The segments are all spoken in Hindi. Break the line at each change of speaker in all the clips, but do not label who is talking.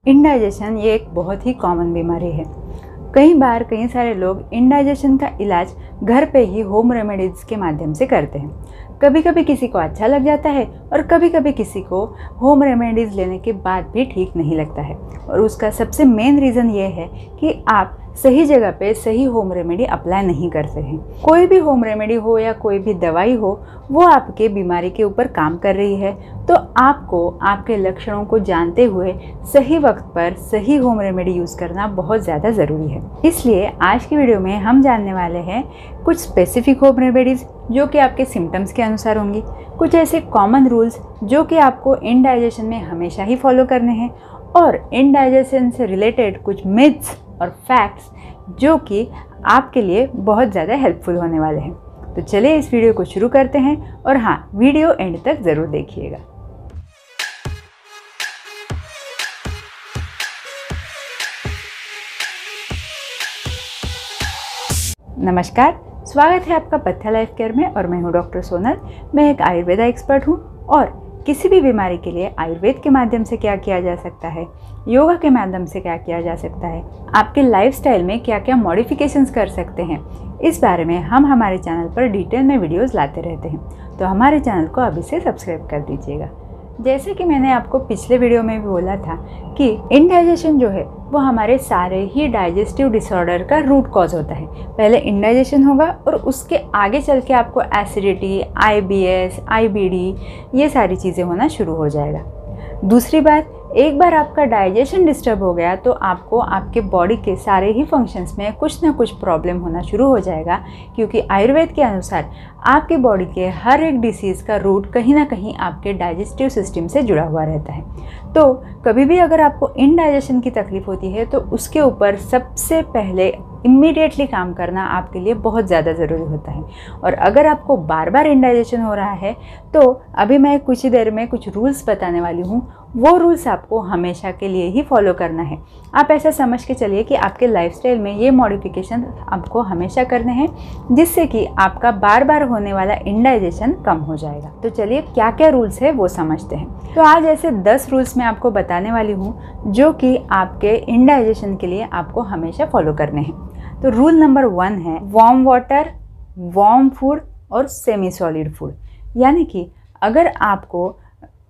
इंडाइजेशन ये एक बहुत ही कॉमन बीमारी है। कई बार कई सारे लोग इंडाइजेशन का इलाज घर पे ही होम रेमेडीज़ के माध्यम से करते हैं। कभी कभी किसी को अच्छा लग जाता है और कभी कभी किसी को होम रेमेडीज़ लेने के बाद भी ठीक नहीं लगता है। और उसका सबसे मेन रीज़न ये है कि आप सही जगह पे सही होम रेमेडी अप्लाई नहीं करते हैं। कोई भी होम रेमेडी हो या कोई भी दवाई हो, वो आपके बीमारी के ऊपर काम कर रही है, तो आपको आपके लक्षणों को जानते हुए सही वक्त पर सही होम रेमेडी यूज़ करना बहुत ज़्यादा ज़रूरी है। इसलिए आज की वीडियो में हम जानने वाले हैं कुछ स्पेसिफिक होम रेमेडीज़ जो कि आपके सिम्टम्स के अनुसार होंगी, कुछ ऐसे कॉमन रूल्स जो कि आपको इंडाइजेशन में हमेशा ही फॉलो करने हैं, और इंडाइजेशन से रिलेटेड कुछ मिथ्स और फैक्ट्स जो कि आपके लिए बहुत ज़्यादा हेल्पफुल होने वाले हैं। तो चलिए इस वीडियो को शुरू करते हैं, और हाँ, वीडियो एंड तक ज़रूर देखिएगा। नमस्कार, स्वागत है आपका पथ्य लाइफ केयर में, और मैं हूँ डॉक्टर सोनल। मैं एक आयुर्वेदा एक्सपर्ट हूँ, और किसी भी बीमारी के लिए आयुर्वेद के माध्यम से क्या किया जा सकता है, योगा के माध्यम से क्या किया जा सकता है, आपके लाइफस्टाइल में क्या क्या मॉडिफिकेशंस कर सकते हैं, इस बारे में हम हमारे चैनल पर डिटेल में वीडियोस लाते रहते हैं। तो हमारे चैनल को अभी से सब्सक्राइब कर दीजिएगा। जैसे कि मैंने आपको पिछले वीडियो में भी बोला था कि इंडाइजेशन जो है वो हमारे सारे ही डाइजेस्टिव डिसऑर्डर का रूट कॉज होता है। पहले इंडाइजेशन होगा और उसके आगे चल के आपको एसिडिटी, IBS, IBD ये सारी चीज़ें होना शुरू हो जाएगा। दूसरी बात, एक बार आपका डाइजेशन डिस्टर्ब हो गया तो आपको आपके बॉडी के सारे ही फंक्शंस में कुछ ना कुछ प्रॉब्लम होना शुरू हो जाएगा, क्योंकि आयुर्वेद के अनुसार आपके बॉडी के हर एक डिसीज़ का रूट कहीं ना कहीं आपके डाइजेस्टिव सिस्टम से जुड़ा हुआ रहता है। तो कभी भी अगर आपको इंडाइजेशन की तकलीफ होती है तो उसके ऊपर सबसे पहले इमीडिएटली काम करना आपके लिए बहुत ज़्यादा ज़रूरी होता है। और अगर आपको बार बार इंडाइजेशन हो रहा है तो अभी मैं कुछ ही देर में कुछ रूल्स बताने वाली हूँ। वो रूल्स आपको हमेशा के लिए ही फॉलो करना है। आप ऐसा समझ के चलिए कि आपके लाइफस्टाइल में ये मॉडिफिकेशन आपको हमेशा करने हैं, जिससे कि आपका बार बार होने वाला इंडाइजेशन कम हो जाएगा। तो चलिए क्या क्या रूल्स है वो समझते हैं। तो आज ऐसे 10 रूल्स मैं आपको बताने वाली हूँ जो कि आपके इंडाइजेशन के लिए आपको हमेशा फॉलो करने हैं। तो रूल नंबर 1 है वार्म वाटर, वार्म फूड और सेमी सॉलिड फूड। यानी कि अगर आपको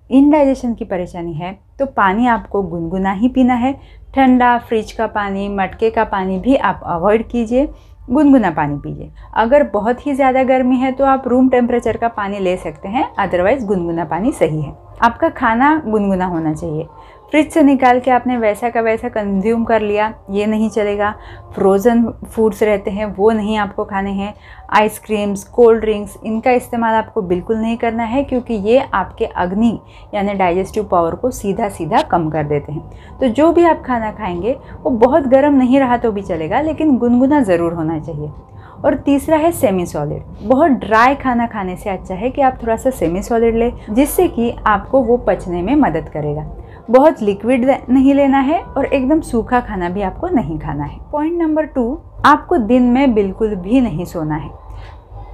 इंडाइजेशन की परेशानी है तो पानी आपको गुनगुना ही पीना है। ठंडा फ्रिज का पानी, मटके का पानी भी आप अवॉइड कीजिए, गुनगुना पानी पीजिए। अगर बहुत ही ज़्यादा गर्मी है तो आप रूम टेम्परेचर का पानी ले सकते हैं, अदरवाइज़ गुनगुना पानी सही है। आपका खाना गुनगुना होना चाहिए। फ्रिज से निकाल के आपने वैसा का वैसा कंज्यूम कर लिया, ये नहीं चलेगा। फ्रोज़न फूड्स रहते हैं वो नहीं आपको खाने हैं। आइसक्रीम्स, कोल्ड ड्रिंक्स, इनका इस्तेमाल आपको बिल्कुल नहीं करना है, क्योंकि ये आपके अग्नि यानी डाइजेस्टिव पावर को सीधा सीधा कम कर देते हैं। तो जो भी आप खाना खाएंगे वो बहुत गर्म नहीं रहा तो भी चलेगा, लेकिन गुनगुना ज़रूर होना चाहिए। और तीसरा है सेमी सॉलिड। बहुत ड्राई खाना खाने से अच्छा है कि आप थोड़ा सा सेमी सॉलिड लें, जिससे कि आपको वो पचने में मदद करेगा। बहुत लिक्विड नहीं लेना है और एकदम सूखा खाना भी आपको नहीं खाना है। पॉइंट नंबर 2, आपको दिन में बिल्कुल भी नहीं सोना है।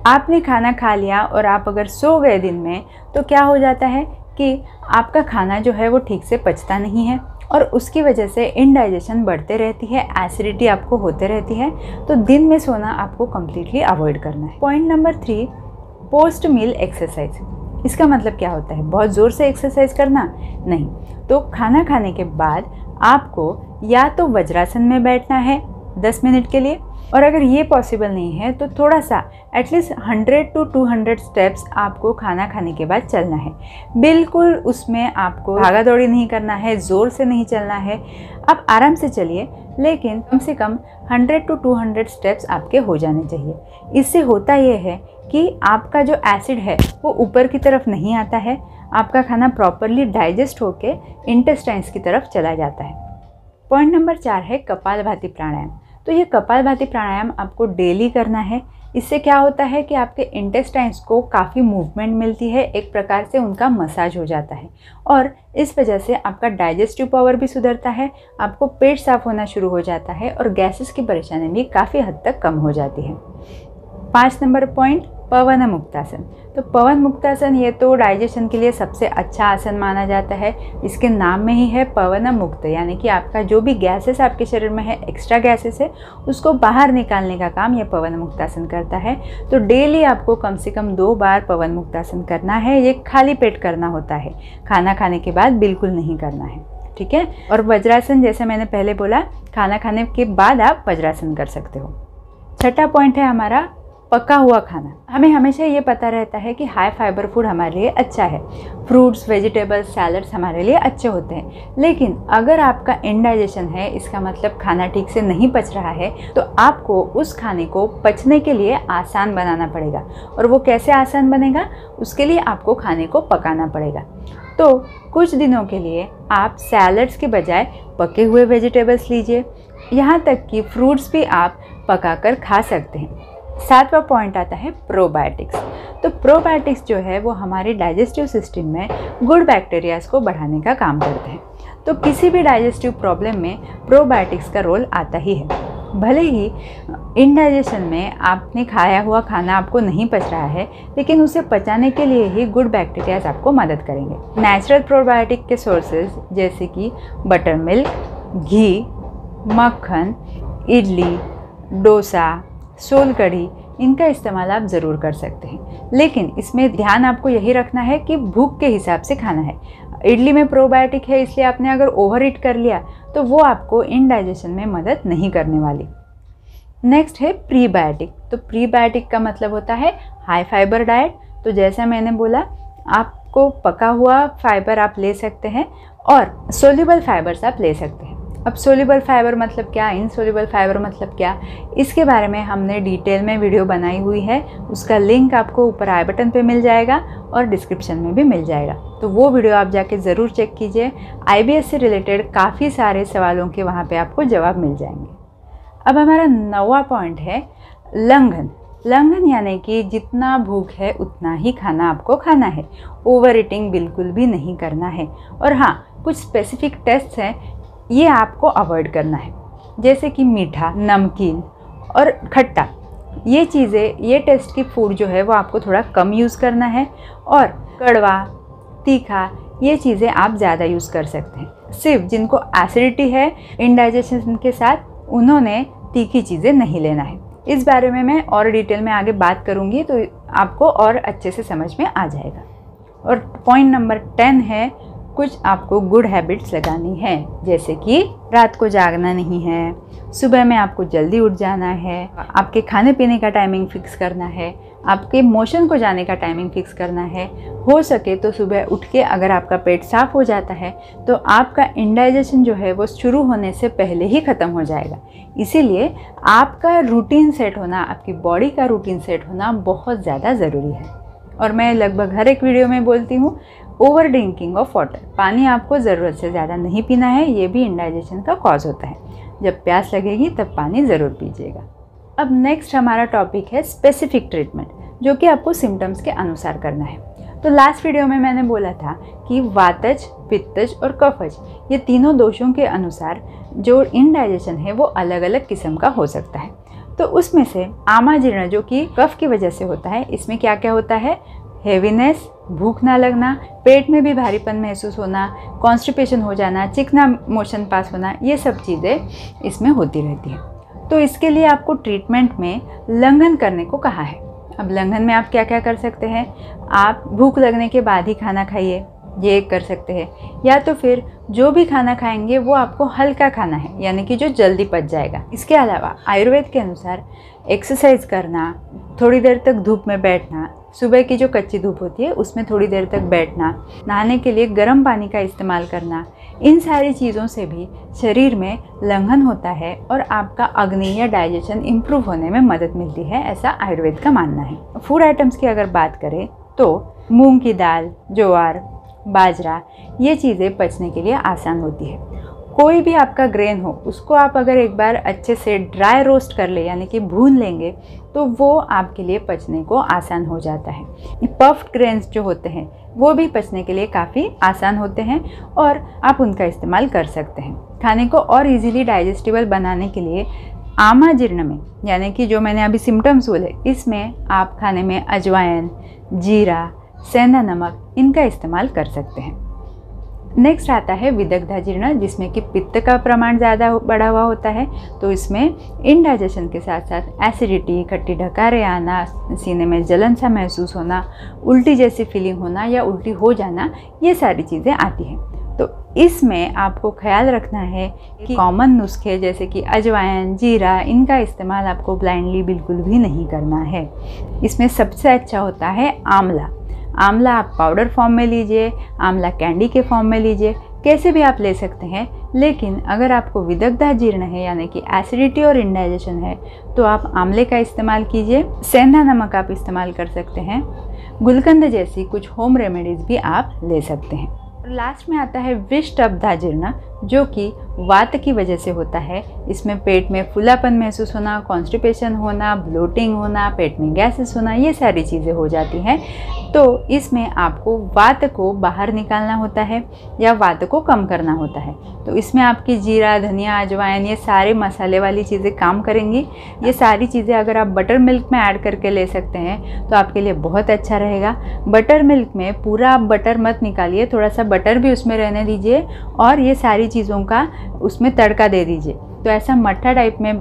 आपने खाना खा लिया और आप अगर सो गए दिन में तो क्या हो जाता है कि आपका खाना जो है वो ठीक से पचता नहीं है, और उसकी वजह से इंडाइजेशन बढ़ते रहती है, एसिडिटी आपको होते रहती है। तो दिन में सोना आपको कम्प्लीटली अवॉइड करना है। पॉइंट नंबर 3, पोस्ट मील एक्सरसाइज। इसका मतलब क्या होता है? बहुत ज़ोर से एक्सरसाइज करना नहीं। तो खाना खाने के बाद आपको या तो वज्रासन में बैठना है 10 मिनट के लिए, और अगर ये पॉसिबल नहीं है तो थोड़ा सा एटलीस्ट 100 to 200 स्टेप्स आपको खाना खाने के बाद चलना है। बिल्कुल उसमें आपको भागा दौड़ी नहीं करना है, ज़ोर से नहीं चलना है। आप आराम से चलिए, लेकिन कम से कम 100 to 200 स्टेप्स आपके हो जाने चाहिए। इससे होता ये है कि आपका जो एसिड है वो ऊपर की तरफ नहीं आता है, आपका खाना प्रॉपरली डाइजेस्ट होके इंटेस्टाइन्स की तरफ चला जाता है। पॉइंट नंबर 4 है कपालभाति प्राणायाम। तो ये कपालभाति प्राणायाम आपको डेली करना है। इससे क्या होता है कि आपके इंटेस्टाइन्स को काफ़ी मूवमेंट मिलती है, एक प्रकार से उनका मसाज हो जाता है, और इस वजह से आपका डाइजेस्टिव पावर भी सुधरता है, आपको पेट साफ होना शुरू हो जाता है, और गैसेस की परेशानी भी काफ़ी हद तक कम हो जाती है। 5 नंबर पॉइंट, पवन मुक्तासन। तो पवन मुक्तासन ये तो डाइजेशन के लिए सबसे अच्छा आसन माना जाता है। इसके नाम में ही है पवन मुक्त, यानी कि आपका जो भी गैसेस आपके शरीर में है, एक्स्ट्रा गैसेस है, उसको बाहर निकालने का काम ये पवन मुक्तासन करता है। तो डेली आपको कम से कम 2 बार पवन मुक्तासन करना है। ये खाली पेट करना होता है, खाना खाने के बाद बिल्कुल नहीं करना है, ठीक है। और वज्रासन, जैसे मैंने पहले बोला, खाना खाने के बाद आप वज्रासन कर सकते हो। छठा पॉइंट है हमारा पका हुआ खाना। हमें हमेशा ये पता रहता है कि हाई फाइबर फूड हमारे लिए अच्छा है, फ्रूट्स, वेजिटेबल्स, सैलड्स हमारे लिए अच्छे होते हैं। लेकिन अगर आपका इनडाइजेशन है, इसका मतलब खाना ठीक से नहीं पच रहा है, तो आपको उस खाने को पचने के लिए आसान बनाना पड़ेगा। और वो कैसे आसान बनेगा, उसके लिए आपको खाने को पकाना पड़ेगा। तो कुछ दिनों के लिए आप सैलड्स के बजाय पके हुए वेजिटेबल्स लीजिए, यहाँ तक कि फ्रूट्स भी आप पकाकर खा सकते हैं। 7वां पॉइंट आता है प्रोबायोटिक्स। तो प्रोबायोटिक्स जो है वो हमारे डाइजेस्टिव सिस्टम में गुड बैक्टीरियाज को बढ़ाने का काम करते हैं। तो किसी भी डाइजेस्टिव प्रॉब्लम में प्रोबायोटिक्स का रोल आता ही है। भले ही इनडाइजेशन में आपने खाया हुआ खाना आपको नहीं पच रहा है, लेकिन उसे पचाने के लिए ही गुड बैक्टीरियाज आपको मदद करेंगे। नेचुरल प्रोबायोटिक के सोर्सेज जैसे कि बटर मिल्क, घी, मक्खन, इडली, डोसा, सोल कढ़ी, इनका इस्तेमाल आप ज़रूर कर सकते हैं। लेकिन इसमें ध्यान आपको यही रखना है कि भूख के हिसाब से खाना है। इडली में प्रोबायोटिक है, इसलिए आपने अगर ओवर ईट कर लिया तो वो आपको इनडाइजेशन में मदद नहीं करने वाली। नेक्स्ट है प्रीबायोटिक। तो प्रीबायोटिक का मतलब होता है हाई फाइबर डाइट। तो जैसा मैंने बोला, आपको पका हुआ फाइबर आप ले सकते हैं और सोल्यूबल फाइबर्स आप ले सकते हैं। अब सोल्यूबल फाइबर मतलब क्या, इनसोल्यूबल फाइबर मतलब क्या, इसके बारे में हमने डिटेल में वीडियो बनाई हुई है। उसका लिंक आपको ऊपर आई बटन पे मिल जाएगा और डिस्क्रिप्शन में भी मिल जाएगा। तो वो वीडियो आप जाके ज़रूर चेक कीजिए। IBS से रिलेटेड काफ़ी सारे सवालों के वहाँ पे आपको जवाब मिल जाएंगे। अब हमारा 9वां पॉइंट है लंघन। लंघन यानी कि जितना भूख है उतना ही खाना आपको खाना है। ओवर ईटिंग बिल्कुल भी नहीं करना है। और हाँ, कुछ स्पेसिफिक टेस्ट हैं, ये आपको अवॉइड करना है, जैसे कि मीठा, नमकीन और खट्टा। ये चीज़ें, ये टेस्ट की फूड जो है वो आपको थोड़ा कम यूज़ करना है। और कड़वा, तीखा, ये चीज़ें आप ज़्यादा यूज़ कर सकते हैं। सिर्फ जिनको एसिडिटी है इनडाइजेशन के साथ, उन्होंने तीखी चीज़ें नहीं लेना है। इस बारे में मैं और डिटेल में आगे बात करूँगी, तो आपको और अच्छे से समझ में आ जाएगा। और पॉइंट नंबर 10 है, कुछ आपको गुड हैबिट्स लगानी है, जैसे कि रात को जागना नहीं है, सुबह में आपको जल्दी उठ जाना है, आपके खाने पीने का टाइमिंग फिक्स करना है, आपके मोशन को जाने का टाइमिंग फिक्स करना है। हो सके तो सुबह उठ के अगर आपका पेट साफ़ हो जाता है तो आपका इनडाइजेशन जो है वो शुरू होने से पहले ही ख़त्म हो जाएगा। इसीलिए आपका रूटीन सेट होना, आपकी बॉडी का रूटीन सेट होना बहुत ज़्यादा ज़रूरी है। और मैं लगभग हर एक वीडियो में बोलती हूँ, ओवर ड्रिंकिंग ऑफ वाटर, पानी आपको ज़रूरत से ज़्यादा नहीं पीना है, ये भी इनडाइजेशन का कॉज होता है। जब प्यास लगेगी तब पानी ज़रूर पीजिएगा। अब नेक्स्ट हमारा टॉपिक है स्पेसिफिक ट्रीटमेंट, जो कि आपको सिम्टम्स के अनुसार करना है। तो लास्ट वीडियो में मैंने बोला था कि वातज, पित्तज और कफज, ये तीनों दोषों के अनुसार जो इनडाइजेशन है वो अलग अलग किस्म का हो सकता है। तो उसमें से आमाजीर्ण, जो कि कफ की वजह से होता है, इसमें क्या क्या होता है, हेवीनेस, भूख ना लगना, पेट में भी भारीपन महसूस होना, कॉन्स्टिपेशन हो जाना, चिकना मोशन पास होना, ये सब चीज़ें इसमें होती रहती हैं। तो इसके लिए आपको ट्रीटमेंट में लंघन करने को कहा है। अब लंघन में आप क्या क्या कर सकते हैं, आप भूख लगने के बाद ही खाना खाइए, ये कर सकते हैं। या तो फिर जो भी खाना खाएंगे वो आपको हल्का खाना है, यानी कि जो जल्दी पच जाएगा। इसके अलावा आयुर्वेद के अनुसार एक्सरसाइज करना, थोड़ी देर तक धूप में बैठना, सुबह की जो कच्ची धूप होती है उसमें थोड़ी देर तक बैठना, नहाने के लिए गर्म पानी का इस्तेमाल करना, इन सारी चीज़ों से भी शरीर में लंघन होता है और आपका अग्नि या डाइजेशन इम्प्रूव होने में मदद मिलती है, ऐसा आयुर्वेद का मानना है। फूड आइटम्स की अगर बात करें तो मूंग की दाल, ज्वार, बाजरा, ये चीज़ें पचने के लिए आसान होती है। कोई भी आपका ग्रेन हो, उसको आप अगर एक बार अच्छे से ड्राई रोस्ट कर ले, यानी कि भून लेंगे, तो वो आपके लिए पचने को आसान हो जाता है। पफ्ड ग्रेन्स जो होते हैं वो भी पचने के लिए काफ़ी आसान होते हैं और आप उनका इस्तेमाल कर सकते हैं। खाने को और इजीली डाइजेस्टिबल बनाने के लिए आमा जीर्ण में, यानी कि जो मैंने अभी सिम्टम्स बोले, इसमें आप खाने में अजवाइन, जीरा, सेंधा नमक इनका इस्तेमाल कर सकते हैं। नेक्स्ट आता है विदग्धाजीर्ण, जिसमें कि पित्त का प्रमाण ज़्यादा बढ़ा हुआ होता है। तो इसमें इनडाइजेशन के साथ साथ एसिडिटी, खट्टी ढकारे आना, सीने में जलन सा महसूस होना, उल्टी जैसी फीलिंग होना या उल्टी हो जाना, ये सारी चीज़ें आती हैं। तो इसमें आपको ख्याल रखना है कि कॉमन नुस्खे जैसे कि अजवाइन, जीरा, इनका इस्तेमाल आपको ब्लाइंडली बिल्कुल भी नहीं करना है। इसमें सबसे अच्छा होता है आंवला। आंवला आप पाउडर फॉर्म में लीजिए, आंवला कैंडी के फॉर्म में लीजिए, कैसे भी आप ले सकते हैं। लेकिन अगर आपको विदग्धाजीर्ण है यानी कि एसिडिटी और इंडाइजेशन है तो आप आंवले का इस्तेमाल कीजिए। सेंधा नमक आप इस्तेमाल कर सकते हैं। गुलकंद जैसी कुछ होम रेमेडीज़ भी आप ले सकते हैं। और लास्ट में आता है विषटब्धाजीर्ण, जो कि वात की वजह से होता है। इसमें पेट में फूलापन महसूस होना, कॉन्स्टिपेशन होना, ब्लोटिंग होना, पेट में गैसेस होना, ये सारी चीज़ें हो जाती हैं। तो इसमें आपको वात को बाहर निकालना होता है या वात को कम करना होता है। तो इसमें आपकी जीरा, धनिया, अजवाइन, ये सारे मसाले वाली चीज़ें काम करेंगी। ये सारी चीज़ें अगर आप बटर मिल्क में ऐड करके ले सकते हैं तो आपके लिए बहुत अच्छा रहेगा। बटर मिल्क में पूरा आप बटर मत निकालिए, थोड़ा सा बटर भी उसमें रहने दीजिए और ये सारी चीज़ों का उसमें तड़का दे दीजिए। तो ऐसा मट्ठा टाइप में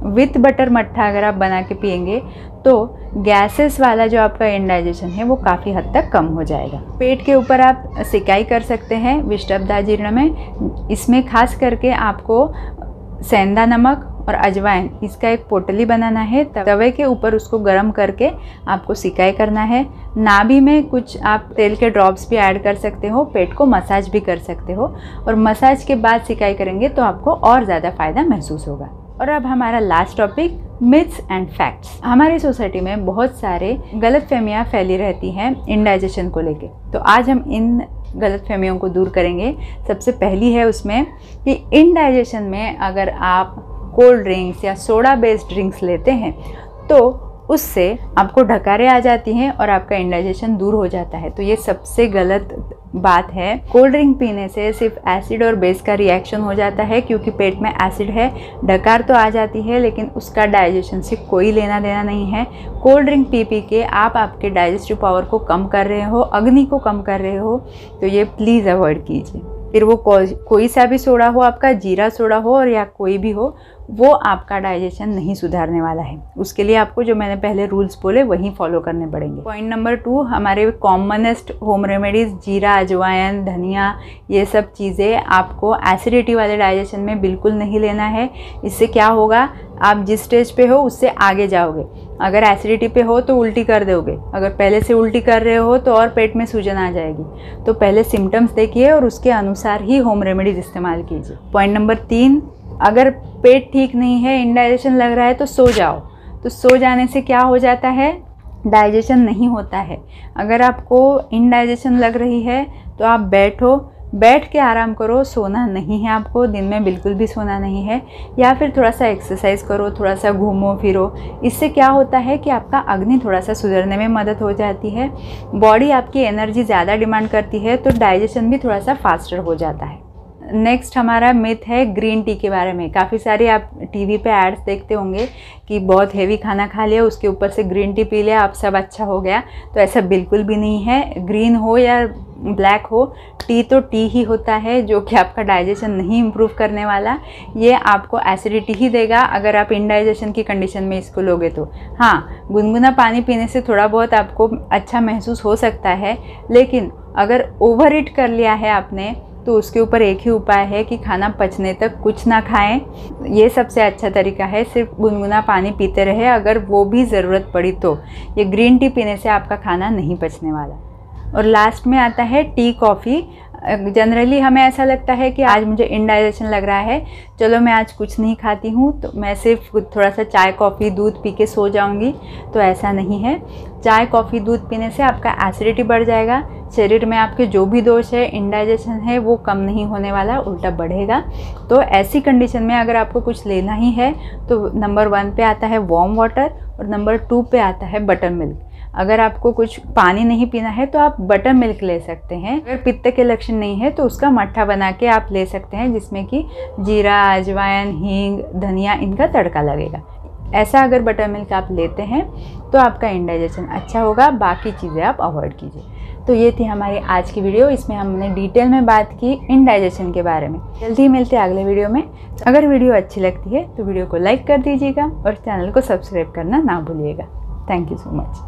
विथ बटर मट्ठा अगर आप बना के पिएंगे तो गैसेस वाला जो आपका इंडाइजेशन है वो काफ़ी हद तक कम हो जाएगा। पेट के ऊपर आप सिकाई कर सकते हैं विषटब्धाजीर्ण में। इसमें खास करके आपको सेंधा नमक और अजवाइन, इसका एक पोटली बनाना है। तवे के ऊपर उसको गर्म करके आपको सिकाई करना है। नाभि में कुछ आप तेल के ड्रॉप्स भी ऐड कर सकते हो, पेट को मसाज भी कर सकते हो और मसाज के बाद सिकाई करेंगे तो आपको और ज़्यादा फ़ायदा महसूस होगा। और अब हमारा last topic, myths and facts. हमारी सोसाइटी में बहुत सारे गलतफहमियां फैली रहती हैं इंडाइजेशन को लेके। तो आज हम इन गलतफहमियों को दूर करेंगे। सबसे पहली है उसमें कि इंडाइजेशन में अगर आप कोल्ड ड्रिंक्स या सोडा बेस्ड ड्रिंक्स लेते हैं तो उससे आपको ढकारे आ जाती हैं और आपका इंडाइजेशन दूर हो जाता है। तो ये सबसे गलत बात है। कोल्ड ड्रिंक पीने से सिर्फ एसिड और बेस का रिएक्शन हो जाता है, क्योंकि पेट में एसिड है, ढकार तो आ जाती है लेकिन उसका डाइजेशन से कोई लेना देना नहीं है। कोल्ड ड्रिंक पी पी के आप आपके डाइजेस्टिव पावर को कम कर रहे हो, अग्नि को कम कर रहे हो, तो ये प्लीज़ अवॉइड कीजिए। फिर वो कोई सा भी सोडा हो, आपका जीरा सोडा हो और या कोई भी हो, वो आपका डाइजेशन नहीं सुधारने वाला है। उसके लिए आपको जो मैंने पहले रूल्स बोले वही फॉलो करने पड़ेंगे। पॉइंट नंबर 2, हमारे कॉमनेस्ट होम रेमेडीज़ जीरा, अजवाइन, धनिया, ये सब चीज़ें आपको एसिडिटी वाले डाइजेशन में बिल्कुल नहीं लेना है। इससे क्या होगा, आप जिस स्टेज पे हो उससे आगे जाओगे। अगर एसिडिटी पे हो तो उल्टी कर दोगे, अगर पहले से उल्टी कर रहे हो तो और पेट में सूजन आ जाएगी। तो पहले सिम्टम्स देखिए और उसके अनुसार ही होम रेमेडीज़ इस्तेमाल कीजिए। पॉइंट नंबर 3, अगर पेट ठीक नहीं है, इंडाइजेशन लग रहा है तो सो जाओ। तो सो जाने से क्या हो जाता है, डाइजेशन नहीं होता है। अगर आपको इंडाइजेशन लग रही है तो आप बैठो, बैठ के आराम करो, सोना नहीं है आपको, दिन में बिल्कुल भी सोना नहीं है। या फिर थोड़ा सा एक्सरसाइज करो, थोड़ा सा घूमो फिरो। इससे क्या होता है कि आपका अग्नि थोड़ा सा सुधरने में मदद हो जाती है। बॉडी आपकी एनर्जी ज़्यादा डिमांड करती है तो डाइजेशन भी थोड़ा सा फास्टर हो जाता है। नेक्स्ट हमारा मिथ है ग्रीन टी के बारे में। काफ़ी सारे आप टीवी पे एड्स देखते होंगे कि बहुत हेवी खाना खा लिया, उसके ऊपर से ग्रीन टी पी लिया, अब सब अच्छा हो गया। तो ऐसा बिल्कुल भी नहीं है। ग्रीन हो या ब्लैक हो, टी तो टी ही होता है, जो कि आपका डाइजेशन नहीं इम्प्रूव करने वाला। ये आपको एसिडिटी ही देगा अगर आप इंडाइजेशन की कंडीशन में इसको लोगे तो। हाँ, गुनगुना पानी पीने से थोड़ा बहुत आपको अच्छा महसूस हो सकता है, लेकिन अगर ओवर ईट कर लिया है आपने तो उसके ऊपर एक ही उपाय है कि खाना पचने तक कुछ ना खाएं। ये सबसे अच्छा तरीका है, सिर्फ गुनगुना पानी पीते रहे अगर वो भी ज़रूरत पड़ी तो। ये ग्रीन टी पीने से आपका खाना नहीं पचने वाला। और लास्ट में आता है टी, कॉफ़ी। जनरली हमें ऐसा लगता है कि आज मुझे इंडाइजेशन लग रहा है, चलो मैं आज कुछ नहीं खाती हूँ, तो मैं सिर्फ थोड़ा सा चाय, कॉफ़ी, दूध पी के सो जाऊँगी। तो ऐसा नहीं है। चाय, कॉफ़ी, दूध पीने से आपका एसिडिटी बढ़ जाएगा। शरीर में आपके जो भी दोष है, इंडाइजेशन है, वो कम नहीं होने वाला, उल्टा बढ़ेगा। तो ऐसी कंडीशन में अगर आपको कुछ लेना ही है तो नंबर 1 पे आता है वार्म वाटर और नंबर 2 पे आता है बटर मिल्क। अगर आपको कुछ पानी नहीं पीना है तो आप बटर मिल्क ले सकते हैं। अगर पित्त के लक्षण नहीं है तो उसका मट्ठा बना के आप ले सकते हैं, जिसमें कि जीरा, अजवाइन, हींग, धनिया इनका तड़का लगेगा। ऐसा अगर बटर मिल्क आप लेते हैं तो आपका इंडाइजेशन अच्छा होगा, बाकी चीज़ें आप अवॉइड कीजिए। तो ये थी हमारी आज की वीडियो। इसमें हमने डिटेल में बात की इंडाइजेशन के बारे में। जल्दी ही मिलते हैं अगले वीडियो में। अगर वीडियो अच्छी लगती है तो वीडियो को लाइक कर दीजिएगा और चैनल को सब्सक्राइब करना ना भूलिएगा। Thank you so much.